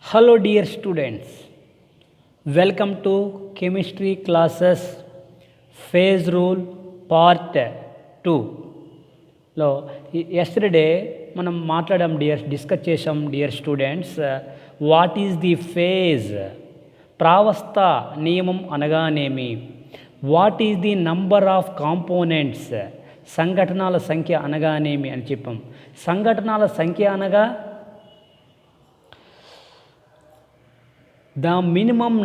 Hello, dear students. Welcome to chemistry classes phase rule part 2. లో yesterday మనం మాట్లాడాం discuss చేసాం dear students. What is the phase, ప్రావస్థ నియమం అనగానేమి, what is the number of components, సంఘటనల సంఖ్య అనగానేమి అని చెప్పాం. సంఘటనల సంఖ్య అనగా the minimum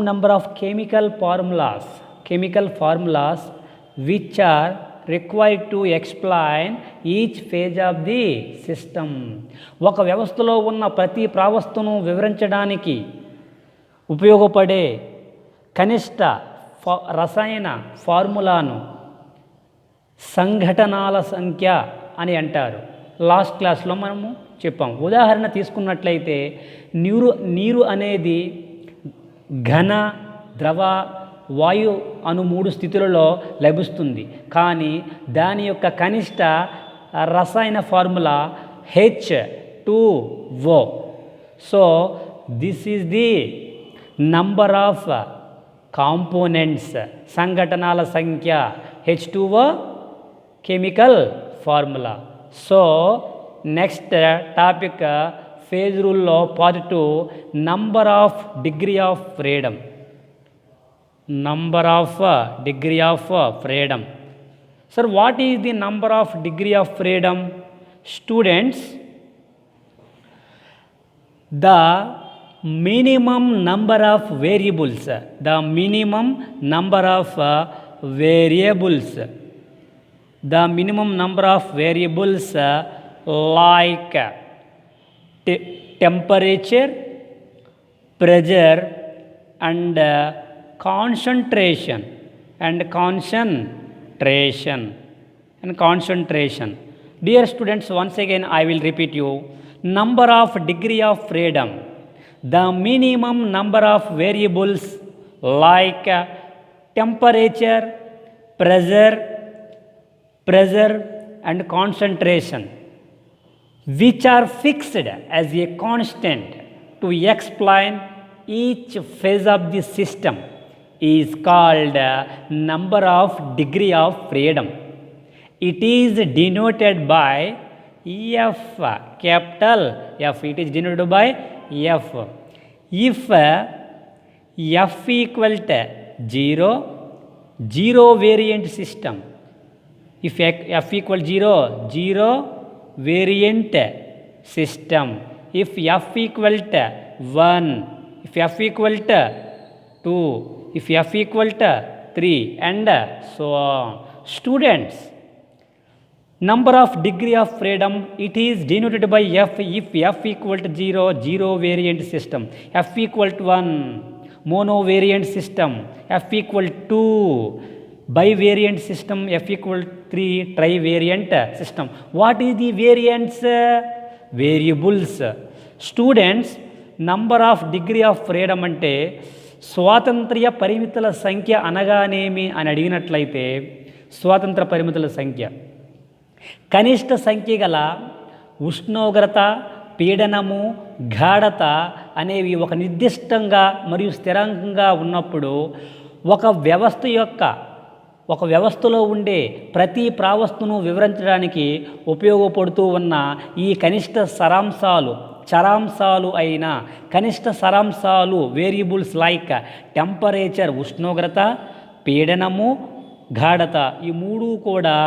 number of chemical formulas which are required to explain each phase of the system. ఒక వ్యవస్థలో ఉన్న ప్రతి ప్రావస్థను వివరించడానికి ఉపయోగపడే కనిష్ట రసాయన ఫార్ములాను సంఘటనాల సంఖ్య అని అంటారు. లాస్ట్ క్లాస్లో మనము చెప్పాం. ఉదాహరణ తీసుకున్నట్లయితే నీరు అనేది ఘన, ద్రవ, వాయు అను 3 స్థితులలో లభిస్తుంది. కానీ దాని యొక్క కనిష్ట రసాయన formula H2O. So this is the number of components, సంఘటనల సంఖ్య H2O chemical formula. So next topic phase రూల్లో part 2, number of degree of freedom. Number of degree of freedom. Sir, what is the number of degree of freedom? Students, the minimum number of variables, the minimum number of variables, the minimum number of variables like temperature, pressure and concentration. Dear students, once again I will repeat you. Number of degree of freedom, the minimum number of variables like temperature, pressure and concentration, which are fixed as a constant to explain each phase of the system, is called number of degree of freedom. It is denoted by F, capital F. It is denoted by F. If F equal to 0 variant system. If F equal 0 variant system. If F equal to 1, if F equal to 2, if F equal to 3 and so on. Students, number of degree of freedom, it is denoted by F if F equal to 0 variant system. F equal to 1 monovariant system. F equal to 2 bivariant system. F equal 3 trivariant system. What is the variants? Variables. Students, number of degree of freedom అంటే స్వాతంత్ర్య పరిమితుల సంఖ్య అనగానేమి అని అడిగినట్లయితే, స్వాతంత్ర పరిమితుల సంఖ్య కనిష్ట సంఖ్య గల ఉష్ణోగ్రత, పీడనము, గాఢత అనేవి ఒక నిర్దిష్టంగా మరియు స్థిరాంకంగా ఉన్నప్పుడు ఒక వ్యవస్థలో ఉండే ప్రతి ప్రావస్థను వివరించడానికి ఉపయోగపడుతూ ఉన్న ఈ కనిష్ట చరాంశాలు అయిన కనిష్ట సారాంశాలు వేరియబుల్స్ లైక్ టెంపరేచర్ ఉష్ణోగ్రత, పీడనము, గాఢత, ఈ 3 కూడా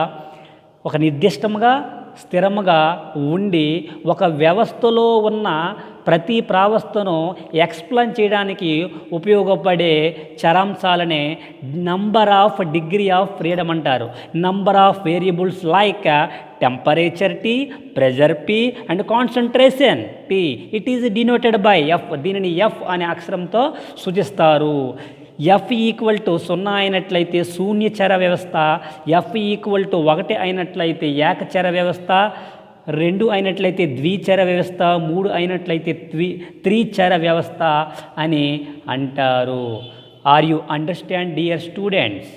ఒక నిర్దిష్టంగా స్థిరముగా ఉండి ఒక వ్యవస్థలో ఉన్న ప్రతి ప్రావస్థను ఎక్స్ప్లెయిన్ చేయడానికి ఉపయోగపడే చరాంశాలనే number of degree of freedom అంటారు. Number of variables like temperature T, pressure P and concentration T. It is denoted by F. దీనిని F అనే అక్షరంతో సూచిస్తారు. F ఈక్వల్ టు 0 అయినట్లయితే శూన్యచర వ్యవస్థ, F ఈక్వల్ టు 1 అయినట్లయితే ఏకచర వ్యవస్థ, 2 అయినట్లయితే ద్విచర వ్యవస్థ, 3 అయినట్లయితే త్రిచర వ్యవస్థ అని అంటారు. Are you understand dear students?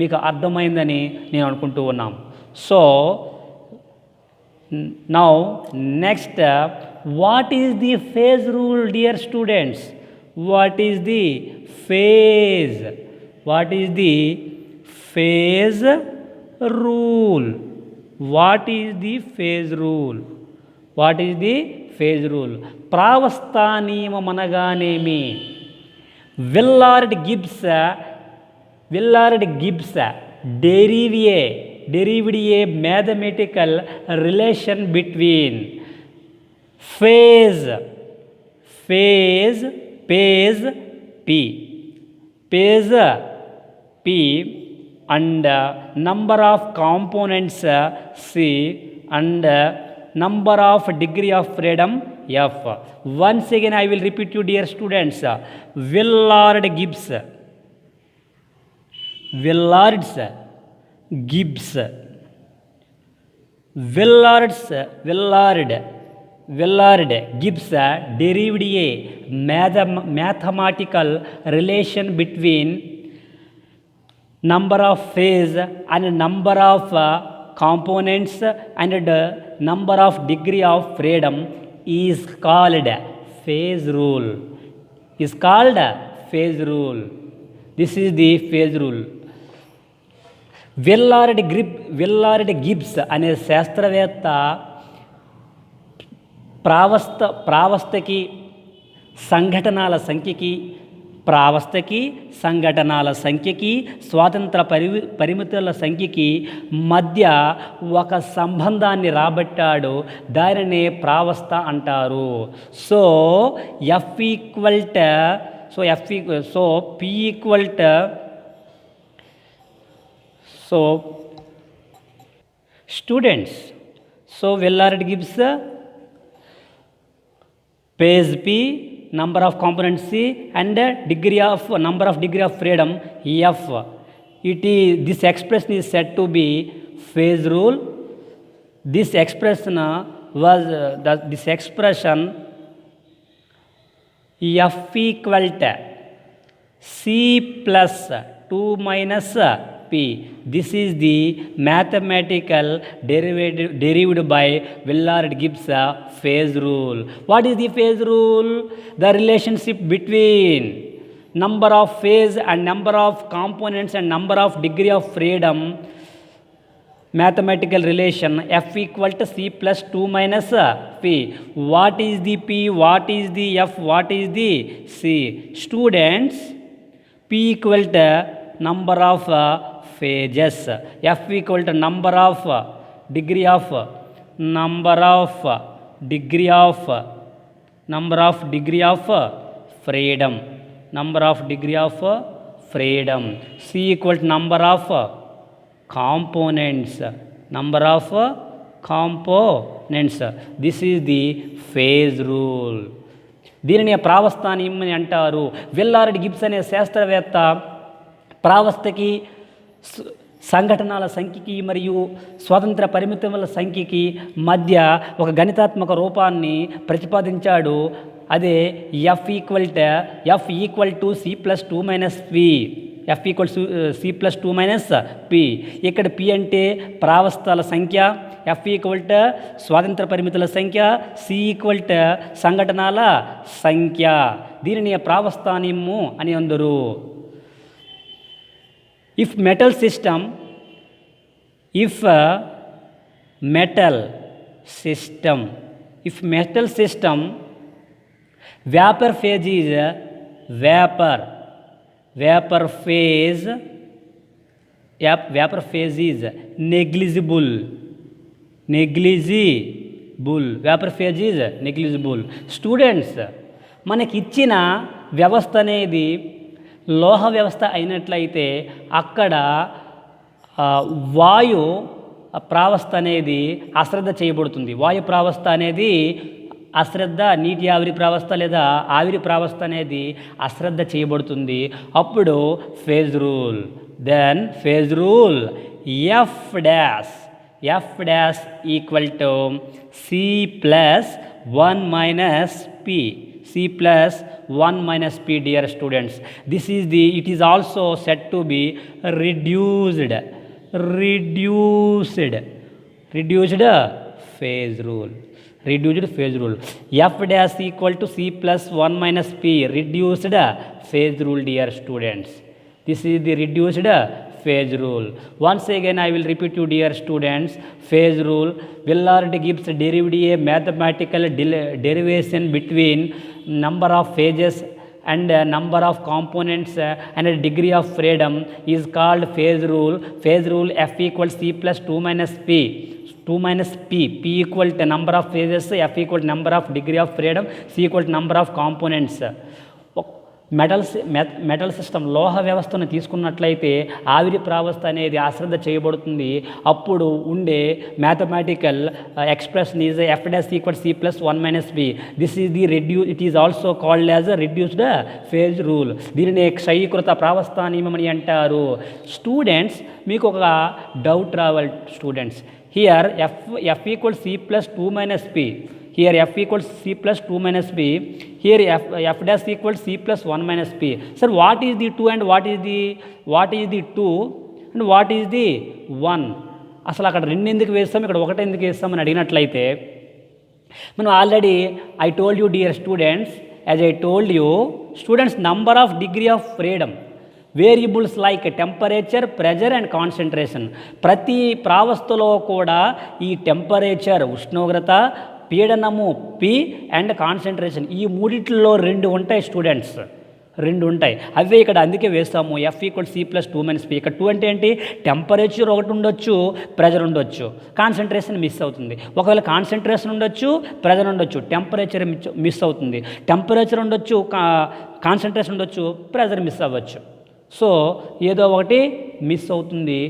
మీకు అర్థమైందని నేను అనుకుంటూ ఉన్నాం. So now next What is the phase rule, dear students? What is the phase? What is the phase rule? What is the phase rule? What is the phase rule? ప్రావస్థా నియమం అనగానేమి? Willard Gibbs derived a mathematical relation between phase P and number of components C and number of degree of freedom F. Once again I will repeat you, dear students. Willard Gibbs derived a mathematical relation between number of phase and number of components and number of degree of freedom is called phase rule. This is the phase rule. Willard Gibbs అనే శాస్త్రవేత్త ప్రావస్థకి సంఘటనల సంఖ్యకి స్వాతంత్ర పరిమితుల సంఖ్యకి మధ్య ఒక సంబంధాన్ని రాబట్టాడు. దానినే ప్రావస్థ అంటారు. So students, so Willard Gibbs phase P, number of components C and number of degree of freedom F. This expression is said to be phase rule. This expression F equal to C plus 2 minus P. This is the mathematical derived by Willard Gibbs phase rule. What is the phase rule? The relationship between number of phase and number of components and number of degree of freedom. Mathematical relation F equal to C plus 2 minus P. What is the P? What is the F? What is the C? Students, P equal to number of phases, F equal to number of degree of freedom, C equal to number of components. This is the phase rule. దీనిని ప్రావస్థా నియమం అని అంటారు. Willard Gibbs అనే శాస్త్రవేత్త ప్రావస్థకి సంఘటనల సంఖ్యకి మరియు స్వతంత్ర పరిమితుల సంఖ్యకి మధ్య ఒక గణితాత్మక రూపాన్ని ప్రతిపాదించాడు. అదే F equal to C plus 2 minus P. F equal C plus 2 minus P. ఇక్కడ P అంటే ప్రావస్థల సంఖ్య, F ఈక్వల్ టు స్వాతంత్ర పరిమితుల సంఖ్య, C ఈక్వల్ టు సంఘటనల సంఖ్య. దీనిని ప్రావస్థానియము అని అందరు. If metal system vapor phase is negligible. Students, మనకి ఇచ్చిన వ్యవస్థ అనేది లోహ వ్యవస్థ అయినట్లయితే అక్కడ వాయు ప్రావస్థ అనేది అశ్రద్ధ చేయబడుతుంది. వాయు ప్రావస్థ అనేది అశ్రద్ధ, నీటి ఆవిరి ప్రావస్థ లేదా ఆవిరి ప్రావస్థ అనేది అశ్రద్ధ చేయబడుతుంది. అప్పుడు phase rule. Then phase rule F dash equal to C plus 1 minus P. C plus 1 minus P, dear students. It is also said to be reduced phase rule. reduced phase rule. F dash equal to C plus 1 minus P, reduced phase rule, dear students. This is the reduced phase rule. Once again I will repeat you, dear students, phase rule. Willard Gibbs derived a mathematical derivation between number of phases and number of components and a degree of freedom is called phase rule. Phase rule F equals C plus 2 minus P. 2 minus P. P equal to number of phases, F equal to number of degree of freedom, C equal to number of components. Metal system లోహ వ్యవస్థను తీసుకున్నట్లయితే ఆవిరి ప్రావస్థ అనేది అశ్రద్ధ చేయబడుతుంది. అప్పుడు ఉండే mathematical expression is F dash equal C plus 1 minus B. This is the it is also called as reduced phase rule. దీనిని క్షయీకృత ప్రావస్థ నియమం అని అంటారు. స్టూడెంట్స్, మీకు ఒక డౌట్ రావాలి students. Here F equal C plus 2 minus P. Here f equals c plus 2 minus p. Here f dash equals c plus 1 minus p. Sir, what is the 2 and what is the 2 and what is the 1? అసలు అక్కడ 2 ఎందుకు వేస్తాం, ఇక్కడ 1 ఎందుకు వేస్తాం అని అడిగినట్లయితే, మనం already I told you dear students, as I told you students, number of degree of freedom, variables like temperature, pressure and concentration. ప్రతి ప్రావస్థలో కూడా ఈ టెంపరేచర్ ఉష్ణోగ్రత, పీడనము పి అండ్ కాన్సన్ట్రేషన్, ఈ మూడిట్లో 2 ఉంటాయి స్టూడెంట్స్, 2 ఉంటాయి. అవే ఇక్కడ అందుకే వేస్తాము F equal C plus 2 minus P. ఇక్కడ 2 అంటే ఏంటి, టెంపరేచర్ ఒకటి ఉండొచ్చు, ప్రెజర్ ఉండొచ్చు, కాన్సన్ట్రేషన్ మిస్ అవుతుంది. ఒకవేళ కాన్సన్ట్రేషన్ ఉండొచ్చు, ప్రెజర్ ఉండొచ్చు, టెంపరేచర్ మిస్ అవుతుంది. టెంపరేచర్ ఉండొచ్చు, కాన్సన్ట్రేషన్ ఉండొచ్చు, ప్రెజర్ మిస్ అవ్వచ్చు. సో ఏదో ఒకటి మిస్ అవుతుంది